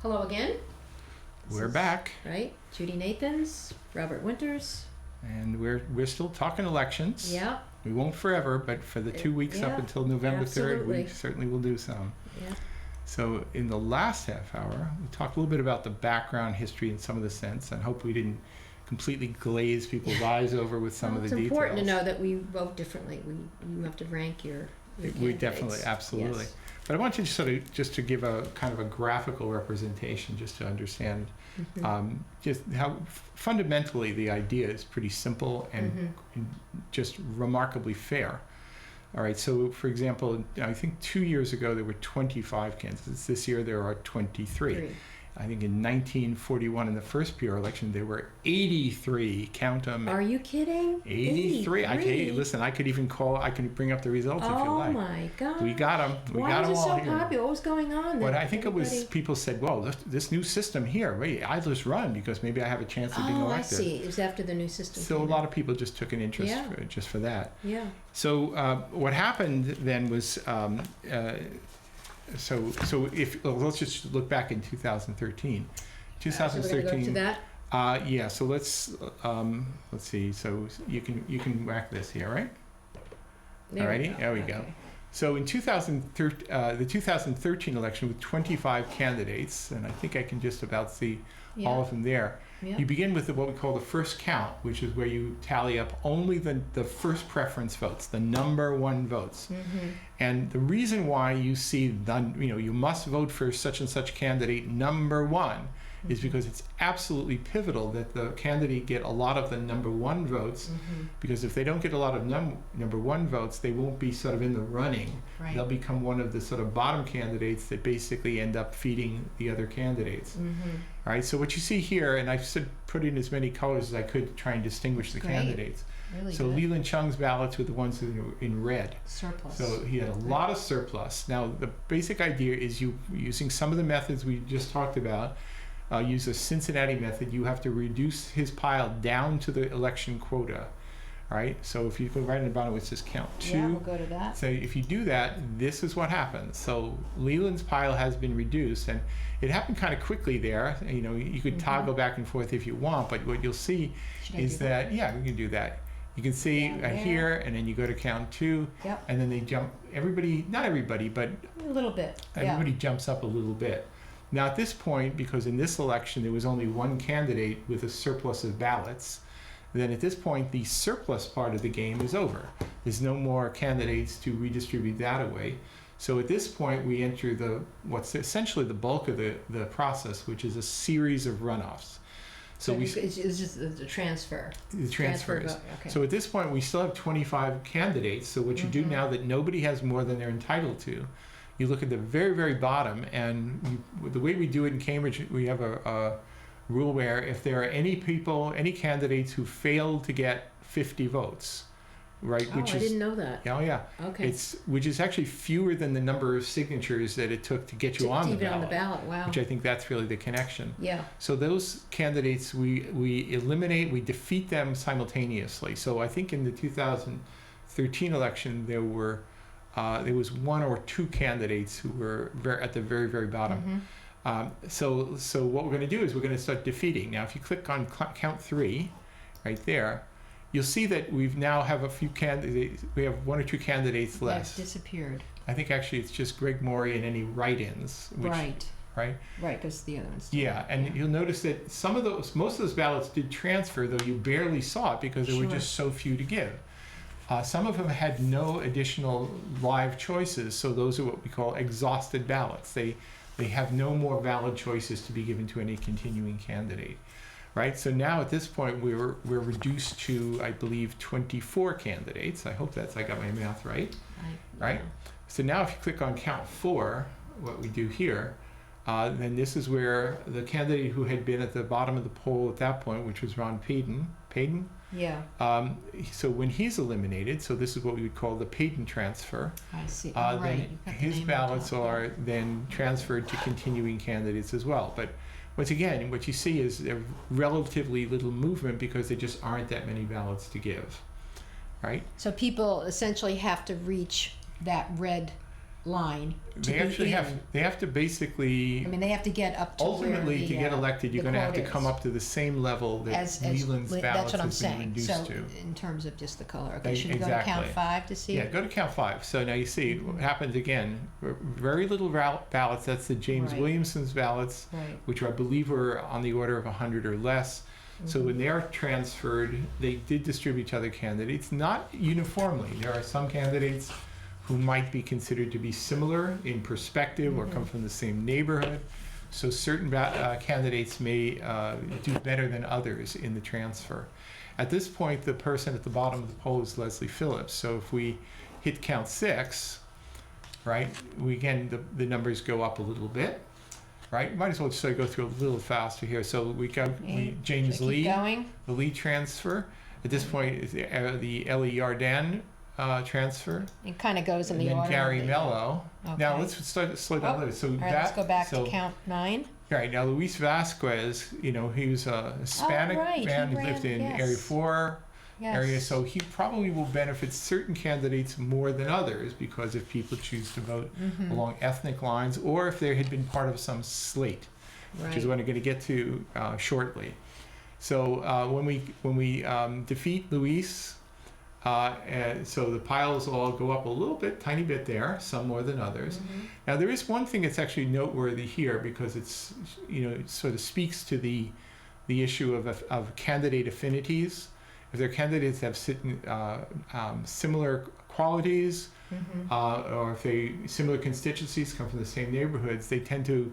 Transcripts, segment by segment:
Hello again. We're back. Right. Judy Nathans, Robert Winters. And we're still talking elections. Yeah. We won't forever, but for the 2 weeks up until November 3rd, we certainly will do some. Yeah. So in the last half hour, we talked a little bit about the background history and some of the sense, and hope we didn't completely glaze people's eyes over with some of the details. It's important to know that we vote differently. You have to rank your We definitely, absolutely. Yes. But I want you to sort of just to give a kind of a graphical representation, just to understand just how fundamentally the idea is pretty simple and just remarkably fair. All right, so for example, I think 2 years ago there were 25 candidates. This year there are 23. I think in 1941, in the first PR election, there were 83. Count them. Are you kidding? 83. Listen, I could bring up the results if you like. Oh my God. We got them. Why was it so popular? What was going on? Well, I think it was people said, well, this new system here, wait, I just run because maybe I have a chance of being elected. Oh, I see. It was after the new system. So a lot of people just took an interest just for that. Yeah. So what happened then was, let's just look back in 2013. 2013. So we're going to go to that? Yeah. So let's see. So you can whack this here, right? Alrighty. There we go. So in the 2013 election with 25 candidates, and I think I can just about see all of them there. Yeah. You begin with what we call the first count, which is where you tally up only the first preference votes, the number one votes. And the reason why you see you must vote for such and such candidate number one is because it's absolutely pivotal that the candidate get a lot of the number one votes, because if they don't get a lot of number one votes, they won't be sort of in the running. Right. They'll become one of the sort of bottom candidates that basically end up feeding the other candidates. All right, so what you see here, and I've put in as many colors as I could to try and distinguish the candidates. Really so good. Leland Chung's ballots were the ones that were in red. Surplus. So he had a lot of surplus. Now the basic idea is you using some of the methods we just talked about. Use a Cincinnati method. You have to reduce his pile down to the election quota. All right. So if you go right in the bottom, it says count 2. Yeah, we'll go to that. So if you do that, this is what happens. So Leland's pile has been reduced, and it happened kind of quickly there. You could toggle back and forth if you want, but what you'll see is that we can do that. You can see here, and then you go to count 2, and then they jump. Not everybody, but a little bit. Everybody jumps up a little bit. Now at this point, because in this election there was only one candidate with a surplus of ballots, then at this point the surplus part of the game is over. There's no more candidates to redistribute that away. So at this point we enter what's essentially the bulk of the process, which is a series of runoffs. So it's just the transfer. The transfers. Okay. So at this point we still have 25 candidates. So what you do now that nobody has more than they're entitled to, you look at the very, very bottom, and the way we do it in Cambridge, we have a rule where if there are any candidates who fail to get 50 votes, right? I didn't know that. Oh, yeah. Okay. Which is actually fewer than the number of signatures that it took to get you on the ballot. On the ballot, wow. Which I think that's really the connection. Yeah. So those candidates, we eliminate, we defeat them simultaneously. So I think in the 2013 election, there was 1 or 2 candidates who were at the very, very bottom. So what we're going to do is we're going to start defeating. Now, if you click on count 3, right there, you'll see that we now have a few candidates. We have 1 or 2 candidates less. They've disappeared. I think actually it's just Greg Morey and any write-ins. Right. Right, because the other ones. Yeah, and you'll notice that most of those ballots did transfer, though you barely saw it because there were just so few to give. Some of them had no additional live choices, so those are what we call exhausted ballots. They have no more valid choices to be given to any continuing candidate, right? So now at this point we're reduced to, I believe, 24 candidates. I hope I got my math right. Right? So now if you click on count 4, what we do here, then this is where the candidate who had been at the bottom of the poll at that point, which was Ron Payton. Yeah. So when he's eliminated, so this is what we would call the Payton transfer. I see. Then his ballots are then transferred to continuing candidates as well. But once again, what you see is a relatively little movement because there just aren't that many ballots to give, right? So people essentially have to reach that red line to They actually be have, in. they have to basically, I mean, they have to get up to ultimately, where to the, get elected, you're the gonna have to quote come is. up to the same level that As Leland's that's ballots what I'm has been saying. reduced So to. in terms of just the color. Okay, They- should we go to count exactly. 5 to see? Yeah, go to count 5. So now you see what happens again. Very little ballots. That's the James Right. Williamson's ballots, Right. which I believe were on the order of 100 or less. So when they're transferred, they did distribute to other candidates, not uniformly. There are some candidates who might be considered to be similar in perspective or come from the same neighborhood. So certain candidates may do better than others in the transfer. At this point, the person at the bottom of the poll is Leslie Phillips. So if we hit count 6, right, the numbers go up a little bit, right? Might as well just go through a little faster here. So we go, James Should I Lee, keep going? the Lee transfer. At this point, is the Ellie Yarden transfer. It kind of goes in And the then order. Gary of the, Mello. Now okay. let's slow down a little. So All right, let's go back to count 9. Right, now Luis Vasquez, he was a Hispanic right, man he who lived ran, in yes. Area 4 Yes. area, so he probably will benefit certain candidates more than others because if people choose to vote along ethnic lines or if they had been part of some slate, Right. which is what I'm going to get to shortly. So when we defeat Luis, and so the piles all go up a little bit, tiny bit there, some more than others. Now there is one thing that's actually noteworthy here because it's, it sort of speaks to the issue of candidate affinities. If their candidates have similar qualities, or if they similar constituencies come from the same neighborhoods, they tend to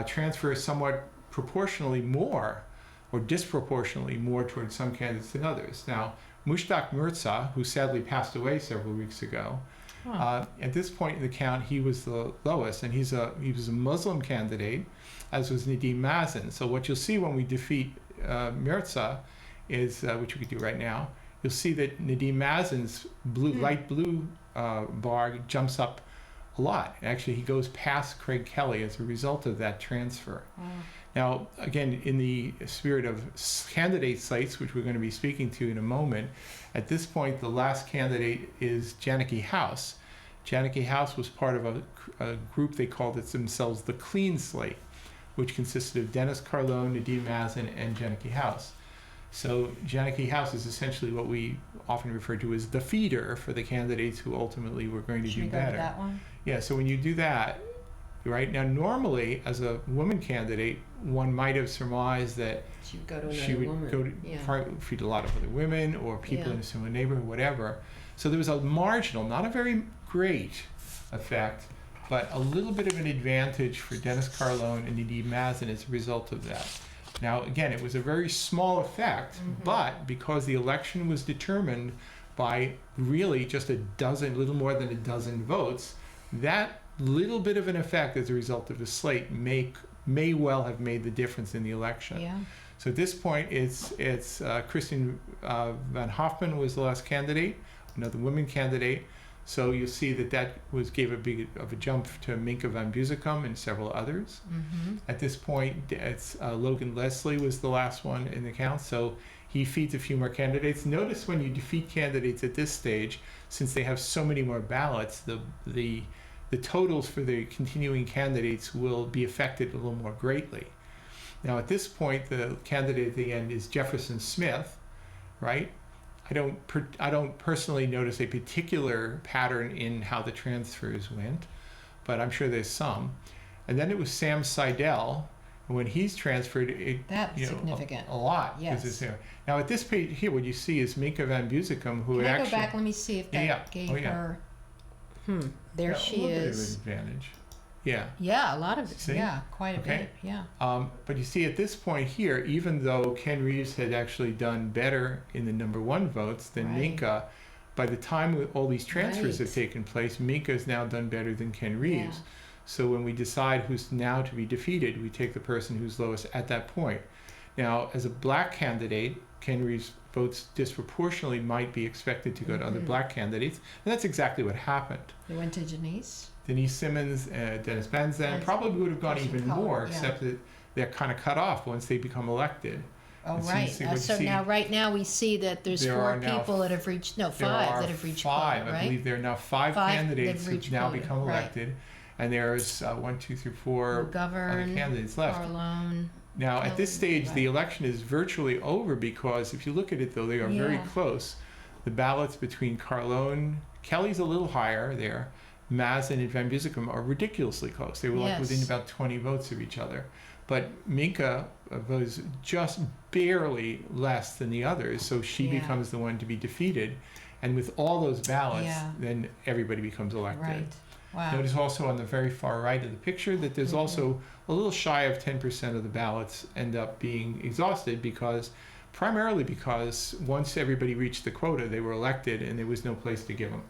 transfer somewhat proportionally more or disproportionately more towards some candidates than others. Now, Mushtaq Mirza, who sadly passed away several weeks ago, at this point in the count, he was the lowest, and he was a Muslim candidate, as was Nadim Mazen. So what you'll see when we defeat Mirza is, which we could do right now, you'll see that Nadim Mazen's light blue bar jumps up a lot. Actually, he goes past Craig Kelly as a result of that transfer. Now, again, in the spirit of candidate slates, which we're going to be speaking to in a moment, at this point, the last candidate is Janaki House. Janaki House was part of a group, they called it themselves the Clean Slate, which consisted of Dennis Carlone, Nadim Mazen, and Janaki House. So Janaki House is essentially what we often refer to as the feeder for the candidates who ultimately were going to Should do we go better. to that one? Yeah, so when you do that, right, now normally as a woman candidate, one might have surmised that She would go to another she would woman. go to Yeah. feed a lot of other women or people Yeah. in a similar neighborhood, whatever. So there was a marginal, not a very great effect, but a little bit of an advantage for Dennis Carlone and Nadim Mazen as a result of that. Now, again, it was a very small effect, but because the election was determined by really just little more than a dozen votes, that little bit of an effect as a result of the slate may well have made the difference in the election. Yeah. So at this point, it's Christine Van Hoffman was the last candidate, another woman candidate. So you'll see that gave a big of a jump to Minka Van Buzikum and several others. At this point, it's Logan Leslie was the last one in the count. So he feeds a few more candidates. Notice when you defeat candidates at this stage, since they have so many more ballots, the totals for the continuing candidates will be affected a little more greatly. Now at this point, the candidate at the end is Jefferson Smith, right? I don't personally notice a particular pattern in how the transfers went, but I'm sure there's some. And then it was Sam Seidel, and when he's transferred, That was significant. a lot. Yes. It's there. Now at this page here, what you see is Minka Van Buzikum, who Can I actually go back? Let me see if that gave her. There yeah, she a little is. bit of advantage. Yeah. Yeah, a lot of it. See? Yeah, quite a Okay. bit. Yeah. But you see at this point here, even though Ken Reeves had actually done better in the number 1 votes than Right. Minka, by the time all these transfers Right. have taken place, Minka has now done better than Ken Reeves. Yeah. So when we decide who's now to be defeated, we take the person who's lowest at that point. Now, as a black candidate, Ken Reeves' votes disproportionately might be expected to go to other black candidates, and that's exactly what happened. They went to Janice. Denise Simmons, Dennis Benzan And probably would have gone person even of color, more, yeah. except that they're kind of cut off once they become elected. Oh, And so you right. see- what you So see- now, right now, we see that there's There 4 are now people that have reached, no, there 5 are that have reached 5. quota, I right? believe there are now 5 5 candidates they've who've reached now quota, become right. elected, and there's 1, 2, 3, 4 other McGovern, candidates left. Carlone. Now, at this stage, the Right. election is virtually over because if you look at it, though, they are very Yeah. close. The ballots between Carlone, Kelly's a little higher there, Mazin and Van Biesikum are ridiculously close. They were like within Yes. about 20 votes of each other. But Minka was just barely less than the others, so she Yeah. becomes the one to be defeated. And with all those ballots, Yeah. then everybody becomes elected. Right. Wow. Notice also on the very far right of the picture that there's also a little shy of 10% of the ballots end up being exhausted primarily because once everybody reached the quota, they were elected and there was no place to give them.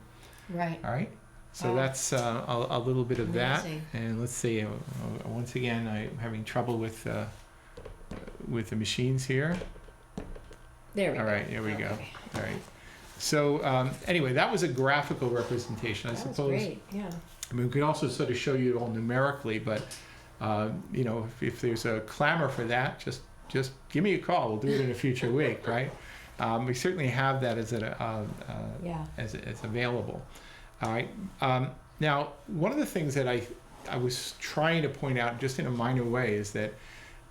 Right. All right? So Wow. that's a little bit of Amazing. that. And let's see, once again, I'm having trouble with the machines here. There we All go. right, here we go. Okay. All right. So anyway, that was a graphical representation, I That was suppose. great, yeah. I mean, we could also sort of show you it all numerically, but you know, if there's a clamor for that, just give me a call. We'll do it in a future week, right? We certainly have that as as available. All right. Now, one of the things that I was trying to point out, just in a minor way, is that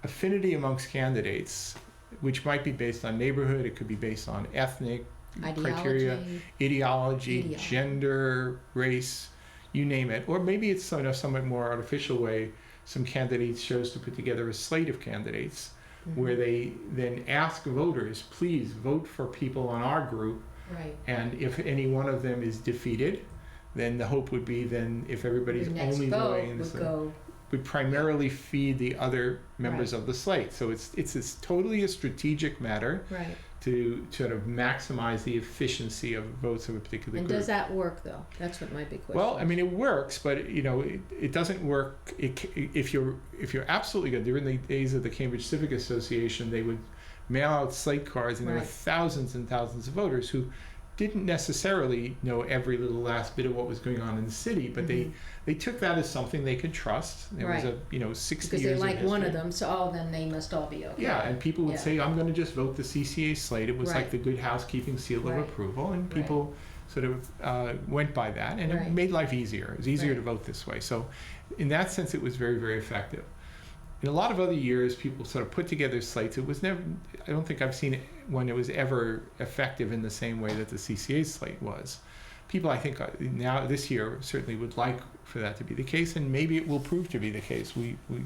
affinity amongst candidates, which might be based on neighborhood, it could be based on ethnic criteria, ideology, gender, race, you name it, or maybe it's in a somewhat more artificial way. Some candidates chose to put together a slate of candidates where they then ask voters, please vote for people on our group, Right. and if any one of them is defeated, then the hope would be then if everybody's Your next only vote voting in the would slate, go, would primarily feed the other members Right. of the slate. So it's totally a strategic matter right. to sort of maximize the efficiency of votes of a particular And group. does that work, though? That's what my big question Well, I is. mean, it works, but you know, it doesn't work if you're absolutely good. During the days of the Cambridge Civic Association, they would mail out slate cards, and there were Right. thousands and thousands of voters who didn't necessarily know every little last bit of what was going on in the city, but they took that as something they could trust. There was Right. 60 Because years they like of one of history. them, so then they must all be okay. Yeah, and people would Yeah. say, I'm going to just vote the CCA slate. It was like Right. the good housekeeping seal Right. of approval, and Right. people sort of went by that, and it Right. made life easier. It was easier Right. to vote this way. So in that sense, it was very, very effective. In a lot of other years, people sort of put together slates. It was never, I don't think I've seen one that was ever effective in the same way that the CCA slate was. People, I think, now this year certainly would like for that to be the case, and maybe it will prove to be the case.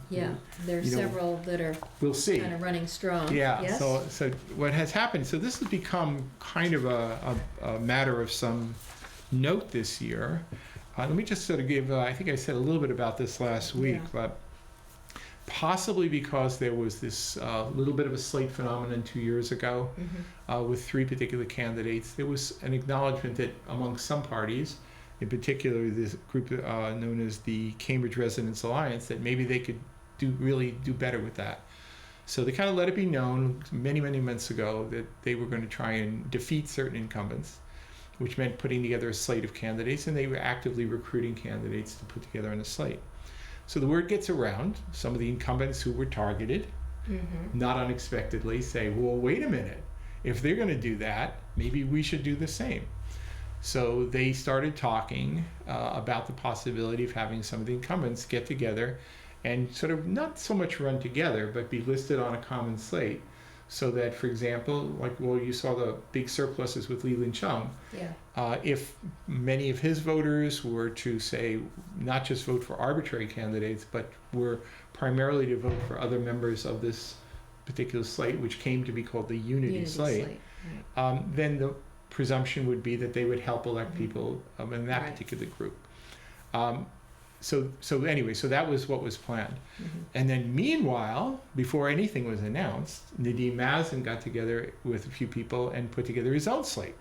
Yeah, there's you know, several that are we'll see. kind of running strong. Yeah. Yes? So what has happened? So this has become kind of a matter of some note this year. Let me just sort of give. I think I said a little bit about this last week, Yeah. but possibly because there was this little bit of a slate phenomenon 2 years ago with 3 particular candidates, there was an acknowledgement that among some parties, in particular this group known as the Cambridge Residents Alliance, that maybe they could really do better with that. So they kind of let it be known many, many months ago that they were going to try and defeat certain incumbents, which meant putting together a slate of candidates, and they were actively recruiting candidates to put together on a slate. So the word gets around. Some of the incumbents who were targeted, not unexpectedly, say, well, wait a minute. If they're going to do that, maybe we should do the same. So they started talking about the possibility of having some of the incumbents get together and sort of not so much run together, but be listed on a common slate. So that, for example, you saw the big surpluses with Leland Chung. Yeah. If many of his voters were to say, not just vote for arbitrary candidates, but were primarily to vote for other members of this particular slate, which came to be called the Unity Slate, Right. then the presumption would be that they would help elect people in that Right. particular group. So anyway, so that was what was planned. And then meanwhile, before anything was announced, Nadim Mazin got together with a few people and put together his own slate.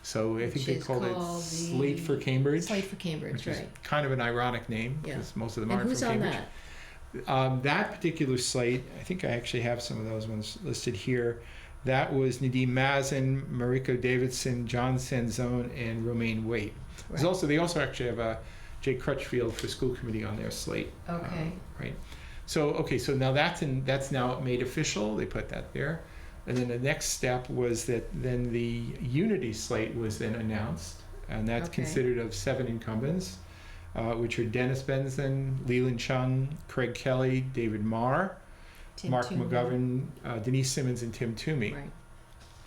So I think Which they is called it called Slate for Cambridge. Slate for Cambridge, which right. is kind of an ironic name Yeah. because most of them And aren't who's from on Cambridge. that? That particular slate, I think I actually have some of those ones listed here. That was Nadim Mazin, Mariko Davidson, John Sanzone, and Romaine Waite. Right. They also actually have a Jay Crutchfield for school committee on their slate. Okay. Right. So now that's now made official. They put that there. And then the next step was that then the unity slate was then announced, and that's considered of 7 incumbents, which are Dennis Benson, Leland Chung, Craig Kelly, David Marr, Mark McGovern, Denise Simmons, and Tim Toomey.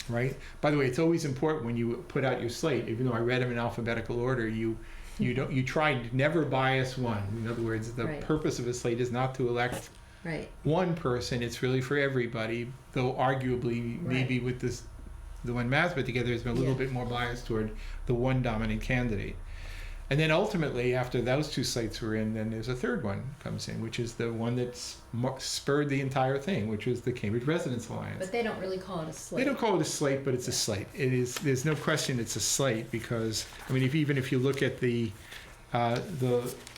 Right. By the way, it's always important when you put out your slate, even though I read them in alphabetical order, you try to never bias one. In other words, the purpose of a slate is not to elect one person. It's really for everybody, though arguably maybe with the one Matt's put together has been a little bit more biased toward the one dominant candidate. And then ultimately, after those 2 slates were in, then there's a third one comes in, which is the one that's spurred the entire thing, which was the Cambridge Residents Alliance. But they don't really call it a slate. They don't call it a slate, but it's a slate. It is. There's no question it's a slate because, I mean, even if you look at the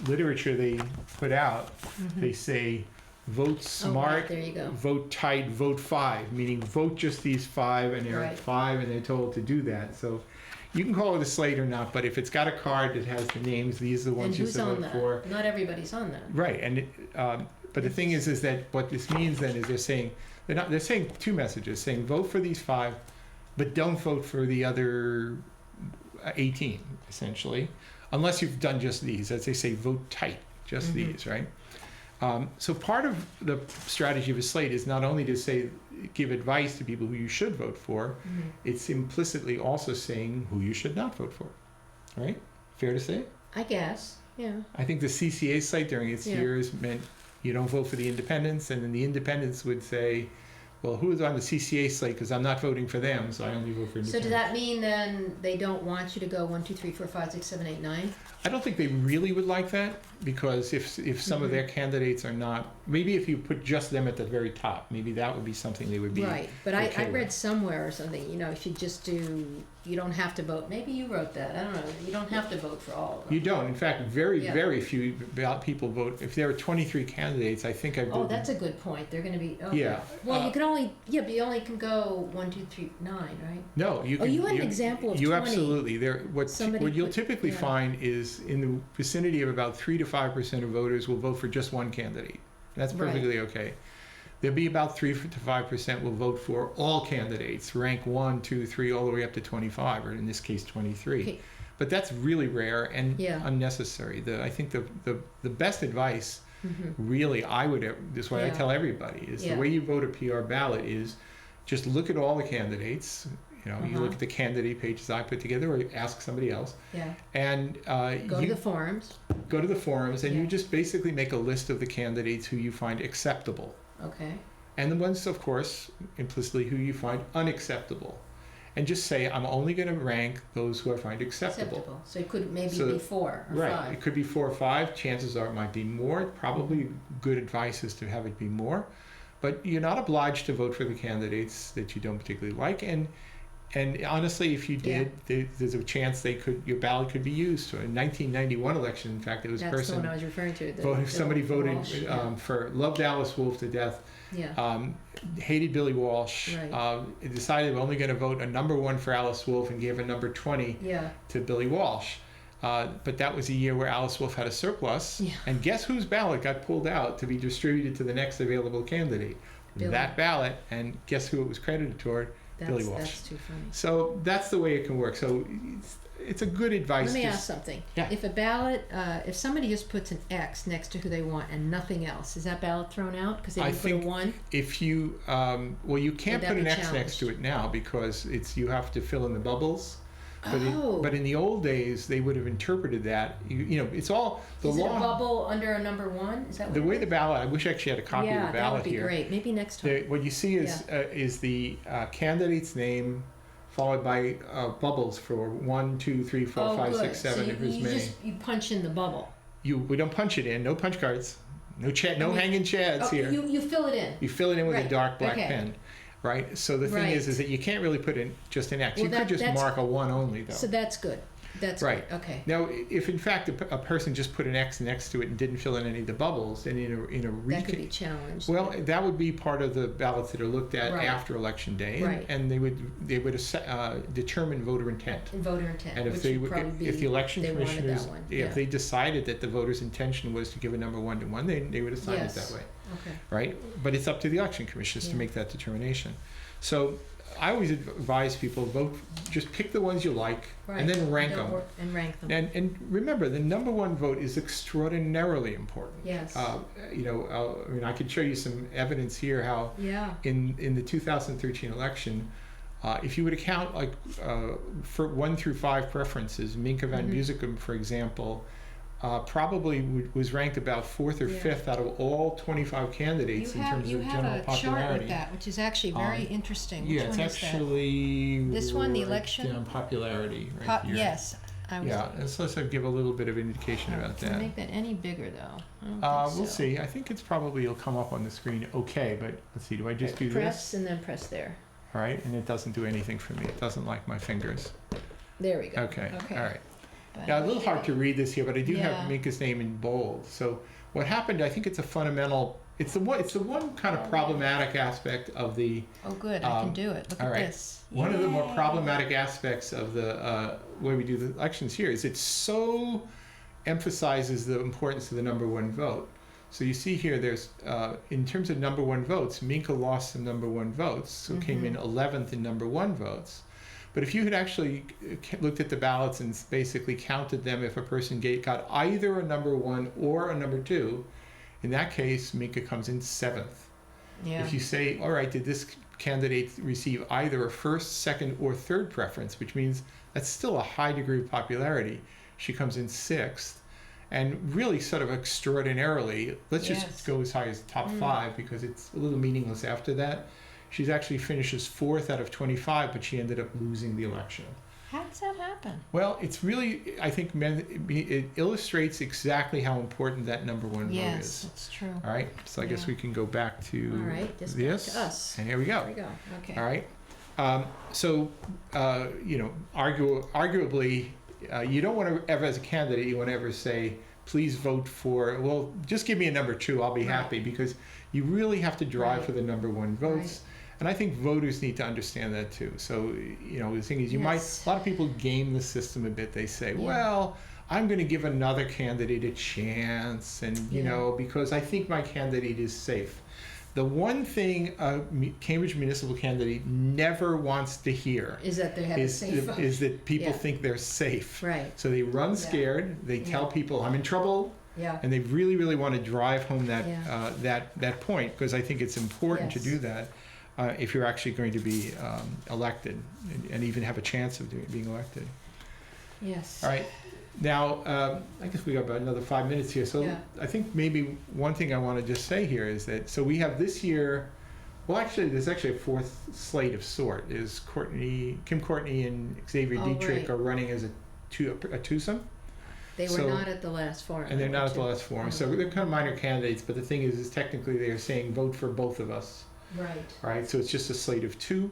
literature they put out, they say vote smart, there you go. vote tight, vote 5, meaning vote just these 5, and there are 5, and they're told to do that. So you can call it a slate or not, but if it's got a card that has the names, these are the ones you should vote for. Not everybody's on that. Right, and but the thing is that what this means then is they're saying 2 messages, saying vote for these 5, but don't vote for the other 18, essentially, unless you've done just these. As they say, vote tight, just these, right? So part of the strategy of a slate is not only to give advice to people who you should vote for, it's implicitly also saying who you should not vote for, right? Fair to say? I guess, yeah. I think the CCA slate during its years meant you don't vote for the independents, and then the independents would say, well, who's on the CCA slate? Because I'm not voting for them, so I only vote for independents. So does that mean then they don't want you to go 1, 2, 3, 4, 5, 6, 7, 8, 9? I don't think they really would like that, because if some of their candidates are not, maybe if you put just them at the very top, maybe that would be something they would be right. But okay I read somewhere or something, if you just you don't have to vote. Maybe you wrote that. I don't know. You don't have to vote for all of them. You don't. In fact, very few people vote. If there are 23 candidates, I think I voted. Oh, that's a good point. They're going to be. Oh, yeah. Well, you can only. Yeah, but you only can go 1, 2, 3, 9, right? No, you can. Oh, you had an example of 20. You absolutely. What you'll typically find is in the vicinity of about 3 to 5% of voters will vote for just one candidate. That's perfectly okay. There'll be about 3 to 5% will vote for all candidates, rank 1, 2, 3, all the way up to 25, or in this case 23. Okay. But that's really rare and unnecessary. I think the best advice, really, this is what I tell everybody, is the way you vote a PR ballot is just look at all the candidates. You look at the candidate pages I put together, or ask somebody else. Yeah. And go to the forums. Go to the forums, and you just basically make a list of the candidates who you find acceptable. Okay. And the ones, of course, implicitly who you find unacceptable. And just say, I'm only going to rank those who I find acceptable. So it could maybe be 4 or 5. It could be 4 or 5. Chances are it might be more. Probably good advice is to have it be more. But you're not obliged to vote for the candidates that you don't particularly like. And honestly, if you did, there's a chance your ballot could be used. So in 1991 election, in fact, it was That's the one I was referring to. Somebody voted loved Alice Wolf to death, hated Billy Walsh, decided we're only going to vote a number 1 for Alice Wolf and gave a number 20 to Billy Walsh. But that was a year where Alice Wolf had a surplus, and guess whose ballot got pulled out to be distributed to the next available candidate? Billy. That ballot, and guess who it was credited toward? Billy Walsh. That's too funny. So that's the way it can work. So it's a good advice. Let me ask something. Yeah. If a ballot, if somebody just puts an X next to who they want and nothing else, is that ballot thrown out because they didn't put a 1? If you, you can't put an X next to it now because you have to fill in the bubbles. But in the old days, they would have interpreted that. It's all the law. Is it a bubble under a number 1? Is that what the way the ballot? I wish I actually had a copy of the ballot here. Yeah, that would be great. Maybe next time. What you see is the candidate's name followed by bubbles for 1, 2, 3, 4, 5, 6, 7. So you punch in the bubble. We don't punch it in. No punch cards. No hanging chads here. You fill it in. You fill it in with a dark black pen. Right. So the thing is that you can't really put in just an X. Well, you could just mark a 1 only, though. So that's good. That's right. Good. Okay. Now, if in fact a person just put an X next to it and didn't fill in any of the bubbles, then that could be challenged. Well, that would be part of the ballots that are looked at after Election Day, and they would determine voter intent. And voter intent. And if the election commissioners, if they decided that the voter's intention was to give a number 1 to 1, they would assign it that way. Okay. Right? But it's up to the election commissioners to make that determination. So I always advise people just pick the ones you like, right. and then rank them. And rank them. And remember, the number one vote is extraordinarily important. Yes. I could show you some evidence here how in the 2013 election, if you were to count for 1 through 5 preferences, Minka van Beuzekum, for example, probably was ranked about 4th or 5th out of all 25 candidates in terms of general popularity. You have a chart with that, which is actually very interesting. Which one it's is actually that? This one, the election? Down popularity right here. Yes. So let's give a little bit of indication about that. Can you make that any bigger, though? I don't think we'll see. I think it's probably will come up on the screen okay, but let's see. Do I just do this? Press and then press there. All right, and it doesn't do anything for me. It doesn't like my fingers. There we go. Okay. All right. Now, a little hard to read this here, but I do have Minka's name in bold. So what happened, I think it's a fundamental, it's the one kind of problematic aspect of the... Oh, good. I can do it. Look at this. One of the more problematic aspects of the way we do the elections here is it so emphasizes the importance of the number one vote. So you see here, there's, in terms of number one votes, Minka lost some number one votes, so came in 11th in number one votes. But if you had actually looked at the ballots and basically counted them, if a person got either a number one or a number two, in that case, Minka comes in 7th. Yeah. If you say, all right, did this candidate receive either a first, second, or third preference, which means that's still a high degree of popularity, she comes in 6th. And really sort of extraordinarily, let's just go as high as top 5 because it's a little meaningless after that. She's actually finishes 4th out of 25, but she ended up losing the election. How does that happen? Well, it's really, I think, it illustrates exactly how important that number one vote is. Yes, that's true. All right, so I guess we can go back to all right, just this. Back to us. And here we go. Here we go. Okay. All right. Arguably, you don't want to ever, as a candidate, you want to ever say, please vote for, well, just give me a number 2, I'll be happy, because you really have to drive for the number one votes. And I think voters need to understand that too. So, the thing is, a lot of people game the system a bit. They say, well, I'm going to give another candidate a chance, and, because I think my candidate is safe. The one thing a Cambridge municipal candidate never wants to hear is that they have a safe vote. Is that people think they're safe. Right. So they run scared. They tell people, I'm in trouble. Yeah. And they really, really want to drive home that point, because I think it's important to do that if you're actually going to be elected and even have a chance of being elected. Yes. All right. Now, I guess we got about another 5 minutes here. So I think maybe one thing I want to just say here is that, so we have this year, well, actually, there's actually a 4th slate of sort. Is Kim Courtney and Xavier Dietrich are running as a twosome. They were not at the last forum. And they're not at the last forum. So they're kind of minor candidates, but the thing is technically they're saying vote for both of us. Right. Right. So it's just a slate of 2.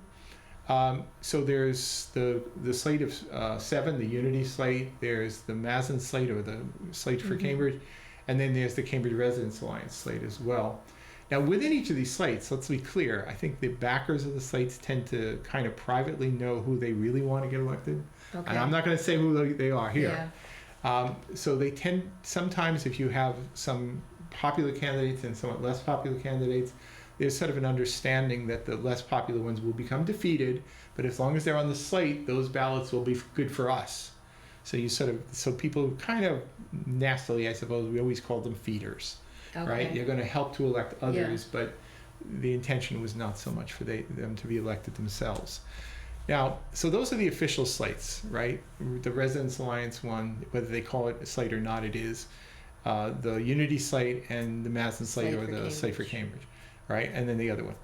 So there's the slate of 7, the Unity slate. There's the Mazen slate, or the slate for Cambridge, and then there's the Cambridge Residents Alliance slate as well. Now, within each of these slates, let's be clear. I think the backers of the slates tend to kind of privately know who they really want to get elected, and I'm not going to say who they are here. Yeah. So they tend sometimes, if you have some popular candidates and somewhat less popular candidates, there's sort of an understanding that the less popular ones will become defeated, but as long as they're on the slate, those ballots will be good for us. So people kind of nastily, I suppose, we always call them feeders, right? They're going to help to elect others, but the intention was not so much for them to be elected themselves. Now, so those are the official slates, right? The Residents Alliance one, whether they call it a slate or not, it is. The Unity slate and the Mazen slate, or the slate for Cambridge. Right, and then the other one.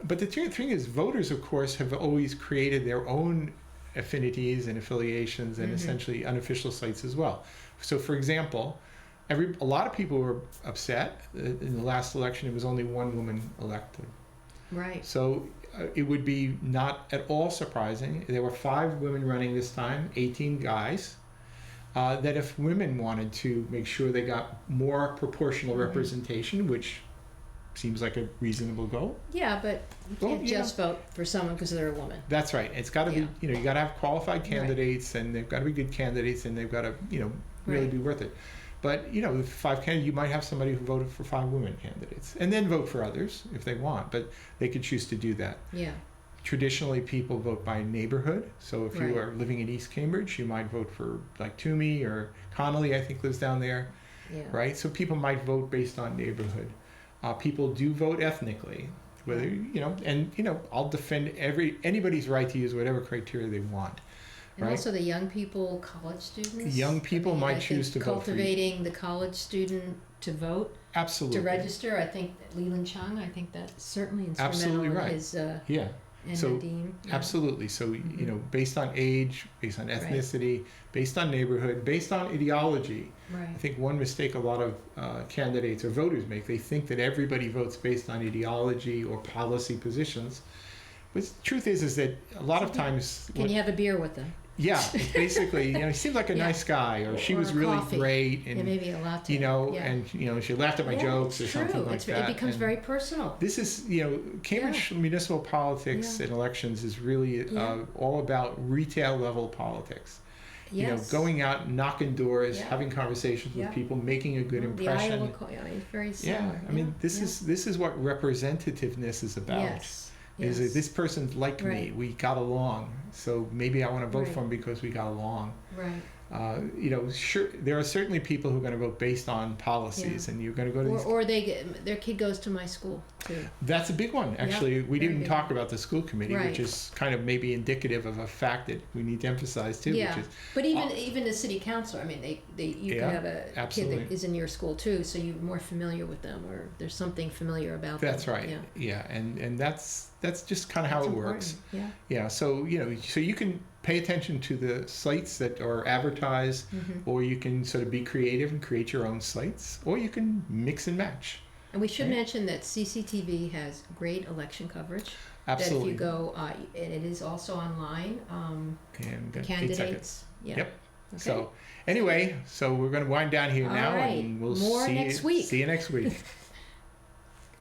But the thing is, voters, of course, have always created their own affinities and affiliations and essentially unofficial slates as well. So, for example, a lot of people were upset in the last election. It was only one woman elected. Right. So it would be not at all surprising. There were 5 women running this time, 18 guys. That if women wanted to make sure they got more proportional representation, which seems like a reasonable goal. Yeah, but you can't just vote for someone because they're a woman. That's right. It's got to be, you got to have qualified candidates, and they've got to be good candidates, and they've got to, really be worth it. But, with 5 candidates, you might have somebody who voted for 5 women candidates, and then vote for others if they want, but they could choose to do that. Yeah. Traditionally, people vote by neighborhood. So if you are living in East Cambridge, you might vote for like Toomey, or Connolly, I think, lives down there, right? So people might vote based on neighborhood. People do vote ethnically, whether, I'll defend anybody's right to use whatever criteria they want. And also the young people, college students. Young people might choose to vote for cultivating the college student to vote. Absolutely. To register. I think Leland Chung, I think that's certainly instrumental Absolutely right. in his and so Nadine. Absolutely. So based on age, based on ethnicity, based on neighborhood, based on ideology. Right. I think one mistake a lot of candidates or voters make, they think that everybody votes based on ideology or policy positions. But the truth is that a lot of times... Can you have a beer with them? Yeah, it's basically, he seemed like a nice guy, or she was really coffee. Great, and maybe a latte. And she laughed at my jokes or something like that. It becomes very personal. This is, Cambridge municipal politics and elections is really all about retail level politics. Yes. Going out, knocking doors, having conversations with people, making a good impression. The Iowa, it's very similar. I mean, this is what representativeness is about. Yes. Is that this person liked me, we got along, so maybe I want to vote for him because we got along. Right. Sure, there are certainly people who are going to vote based on policies, and you're going to go to these... Or their kid goes to my school, too. That's a big one, actually. We didn't talk about the school committee, Right. which is kind of maybe indicative of a fact that we need to emphasize, too. Yeah, which is, but even the city council, I mean, you can have a absolutely. kid that is in your school, too, so you're more familiar with them, or there's something familiar about That's them. right, and that's just kind of how it works. Yeah. So you can pay attention to the slates that are advertised, or you can sort of be creative and create your own slates, or you can mix and match. And we should mention that CCTV has great election coverage. Absolutely. That if you go, and it is also online, and the candidates. Yep. Okay. So anyway, we're going to wind down here now, right. and we'll More see next you week. See you next week.